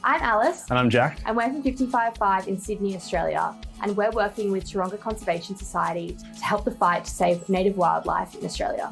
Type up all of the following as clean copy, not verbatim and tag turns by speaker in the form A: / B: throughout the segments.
A: I'm Alice.
B: And I'm Jack.
A: And we're from 55.5 in Sydney, Australia. And we're working with Taronga Conservation Society to help the fight to save native wildlife in Australia.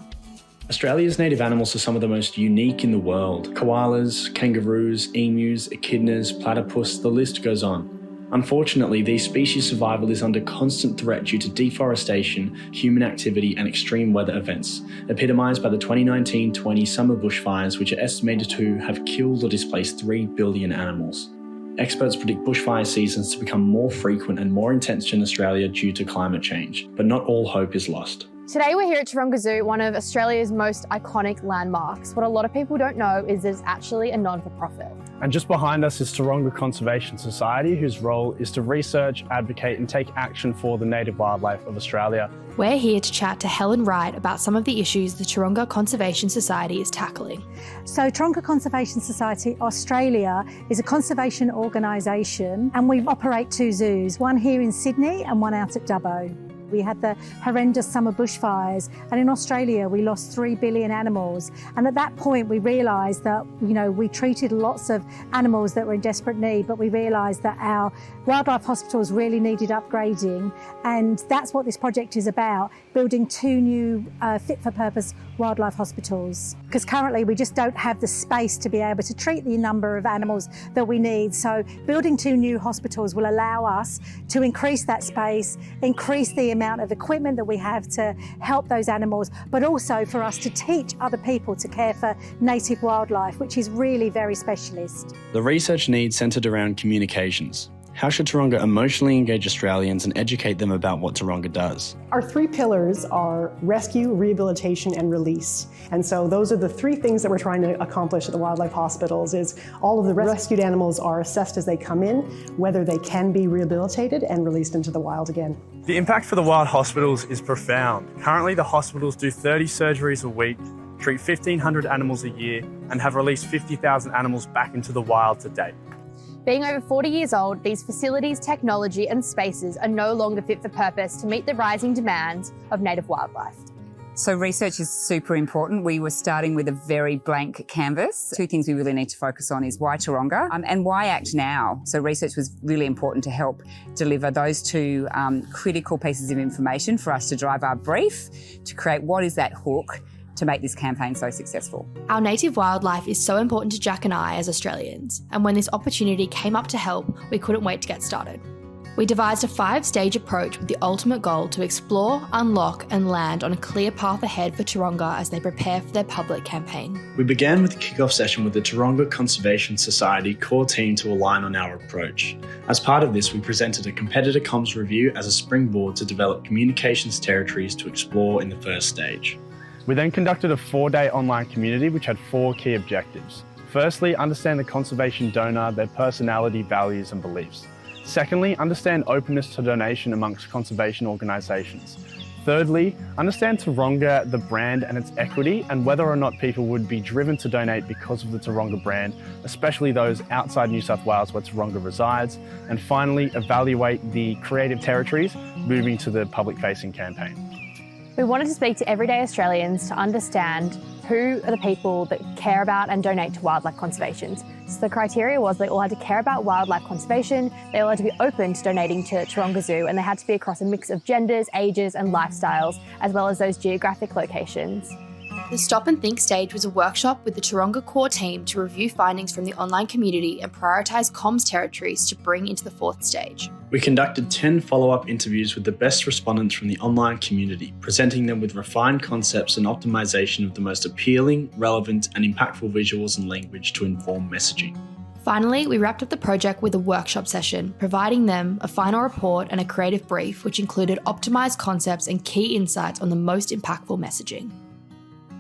B: Australia's native animals are some of the most unique in the world. Koalas, kangaroos, emus, echidnas, platypus, the list goes on. Unfortunately, these species' survival is under constant threat due to deforestation, human activity and extreme weather events, epitomised by the 2019-20 summer bushfires, which are estimated to have killed or displaced 3 billion animals. Experts predict bushfire seasons to become more frequent and more intense in Australia due to climate change, but not all hope is lost.
A: Today we're here at Taronga Zoo, one of Australia's most iconic landmarks. What a lot of people don't know is that it's actually a non-for-profit.
B: And just behind us is Taronga Conservation Society, whose role is to research, advocate and take action for the native wildlife of Australia.
A: We're here to chat to Helen Wright about some of the issues the Taronga Conservation Society is tackling.
C: So Taronga Conservation Society Australia is a conservation organisation, and we operate 2 zoos, one here in Sydney and one out at Dubbo. We had the horrendous summer bushfires, and in Australia we lost 3 billion animals. And at that point we realised that, we treated lots of animals that were in desperate need, but we realised that our wildlife hospitals really needed upgrading. And that's what this project is about, building 2 new fit-for-purpose wildlife hospitals. Because currently we just don't have the space to be able to treat the number of animals that we need. So building 2 new hospitals will allow us to increase that space, increase the amount of equipment that we have to help those animals, but also for us to teach other people to care for native wildlife, which is really very specialist.
B: The research needs centred around communications. How should Taronga emotionally engage Australians and educate them about what Taronga does?
D: Our 3 pillars are rescue, rehabilitation and release. And so those are the 3 things that we're trying to accomplish at the wildlife hospitals. Is all of the rescued animals are assessed as they come in, whether they can be rehabilitated and released into the wild again.
E: The impact for the wild hospitals is profound. Currently the hospitals do 30 surgeries a week, treat 1,500 animals a year and have released 50,000 animals back into the wild to date.
A: Being over 40 years old, these facilities, technology and spaces are no longer fit for purpose to meet the rising demands of native wildlife.
F: So research is super important. We were starting with a very blank canvas. 2 things we really need to focus on is why Taronga and why act now. So research was really important to help deliver those 2 critical pieces of information for us to drive our brief, to create what is that hook to make this campaign so successful.
A: Our native wildlife is so important to Jack and I as Australians, and when this opportunity came up to help, we couldn't wait to get started. We devised a 5-stage approach with the ultimate goal to explore, unlock and land on a clear path ahead for Taronga as they prepare for their public campaign.
B: We began with a kick-off session with the Taronga Conservation Society core team to align on our approach. As part of this, we presented a competitor comms review as a springboard to develop communications territories to explore in the first stage.
G: We then conducted a 4-day online community which had 4 key objectives. Firstly, understand the conservation donor, their personality, values and beliefs. Secondly, understand openness to donation amongst conservation organisations. Thirdly, understand Taronga, the brand and its equity, and whether or not people would be driven to donate because of the Taronga brand, especially those outside New South Wales where Taronga resides. And finally, evaluate the creative territories moving to the public-facing campaign.
A: We wanted to speak to everyday Australians to understand who are the people that care about and donate to wildlife conservation. So the criteria was they all had to care about wildlife conservation, they all had to be open to donating to Taronga Zoo, and they had to be across a mix of genders, ages and lifestyles, as well as those geographic locations. The Stop and Think stage was a workshop with the Taronga core team to review findings from the online community and prioritise comms territories to bring into the 4th stage.
B: We conducted 10 follow-up interviews with the best respondents from the online community, presenting them with refined concepts and optimisation of the most appealing, relevant and impactful visuals and language to inform messaging.
A: Finally, we wrapped up the project with a workshop session, providing them a final report and a creative brief which included optimised concepts and key insights on the most impactful messaging.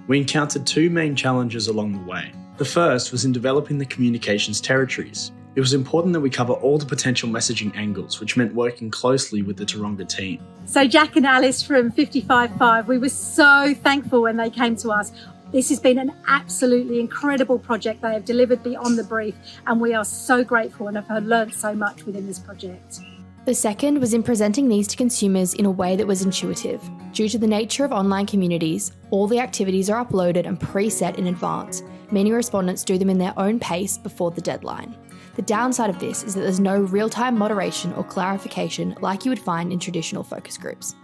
B: We encountered 2 main challenges along the way. The first was in developing the communications territories. It was important that we cover all the potential messaging angles, which meant working closely with the Taronga team.
C: So Jack and Alice from 55.5, we were so thankful when they came to us. This has been an absolutely incredible project. They have delivered beyond the brief, and we are so grateful and have learned so much within this project.
A: The second was in presenting these to consumers in a way that was intuitive. Due to the nature of online communities, all the activities are uploaded and preset in advance. Many respondents do them in their own pace before the deadline.
H: The downside of this is that there's no real-time moderation or clarification like you would find in traditional focus groups.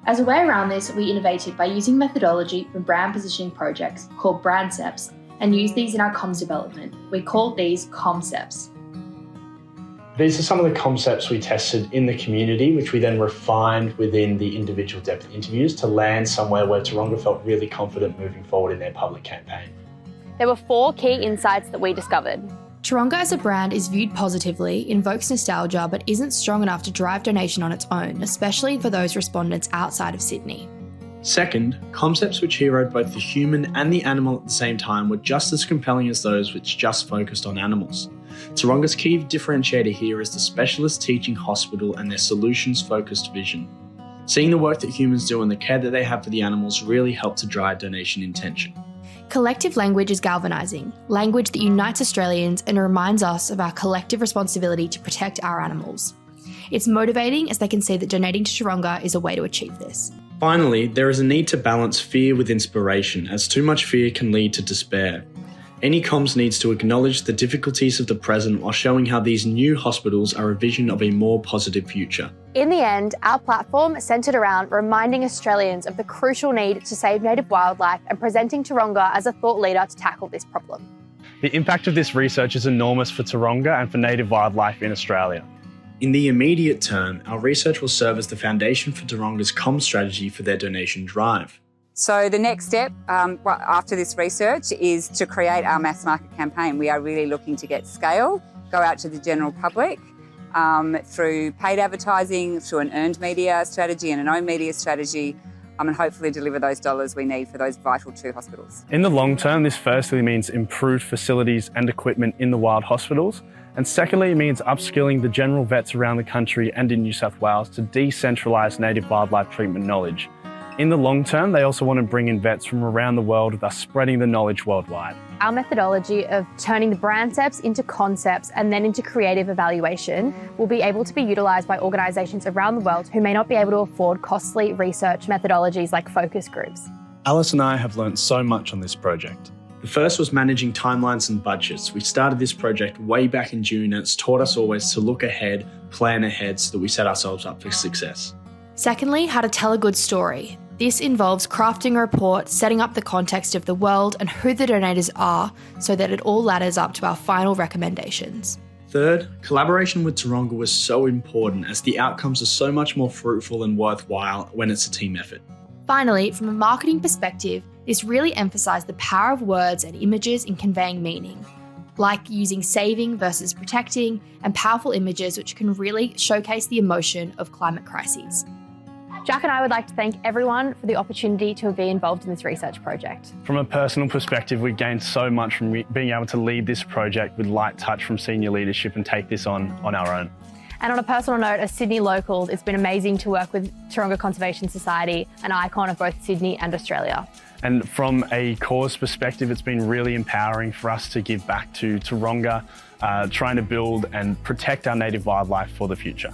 I: As a way around this, we innovated by using methodology from brand positioning projects called brandcepts and used these in our comms development. We called these concepts.
B: These are some of the concepts we tested in the community, which we then refined within the individual depth interviews to land somewhere where Taronga felt really confident moving forward in their public campaign.
A: There were 4 key insights that we discovered.
H: Taronga as a brand is viewed positively, invokes nostalgia, but isn't strong enough to drive donation on its own, especially for those respondents outside of Sydney.
B: Second, concepts which heroed both the human and the animal at the same time were just as compelling as those which just focused on animals. Taronga's key differentiator here is the specialist teaching hospital and their solutions-focused vision. Seeing the work that humans do and the care that they have for the animals really helped to drive donation intention.
H: Collective language is galvanising, language that unites Australians and reminds us of our collective responsibility to protect our animals. It's motivating as they can see that donating to Taronga is a way to achieve this.
B: Finally, there is a need to balance fear with inspiration, as too much fear can lead to despair. Any comms needs to acknowledge the difficulties of the present while showing how these new hospitals are a vision of a more positive future.
A: In the end, our platform centred around reminding Australians of the crucial need to save native wildlife and presenting Taronga as a thought leader to tackle this problem.
G: The impact of this research is enormous for Taronga and for native wildlife in Australia.
B: In the immediate term, our research will serve as the foundation for Taronga's comms strategy for their donation drive.
F: So the next step after this research is to create our mass market campaign. We are really looking to get scale, go out to the general public through paid advertising, through an earned media strategy and an owned media strategy, and hopefully deliver those dollars we need for those vital 2 hospitals.
G: In the long term, this firstly means improved facilities and equipment in the wild hospitals, and secondly, it means upskilling the general vets around the country and in New South Wales to decentralise native wildlife treatment knowledge. In the long term, they also want to bring in vets from around the world, thus spreading the knowledge worldwide.
A: Our methodology of turning the brandcepts into concepts and then into creative evaluation will be able to be utilised by organisations around the world who may not be able to afford costly research methodologies like focus groups.
B: Alice and I have learnt so much on this project. The first was managing timelines and budgets. We started this project way back in June and it's taught us always to look ahead, plan ahead so that we set ourselves up for success.
H: Secondly, how to tell a good story. This involves crafting a report, setting up the context of the world and who the donators are so that it all ladders up to our final recommendations.
B: Third, collaboration with Taronga was so important as the outcomes are so much more fruitful and worthwhile when it's a team effort.
H: Finally, from a marketing perspective, this really emphasised the power of words and images in conveying meaning, like using saving versus protecting and powerful images which can really showcase the emotion of climate crises.
A: Jack and I would like to thank everyone for the opportunity to be involved in this research project.
G: From a personal perspective, we gained so much from being able to lead this project with light touch from senior leadership and take this on our own.
A: And on a personal note, as Sydney locals, it's been amazing to work with Taronga Conservation Society, an icon of both Sydney and Australia.
G: And from a cause perspective, it's been really empowering for us to give back to Taronga, trying to build and protect our native wildlife for the future.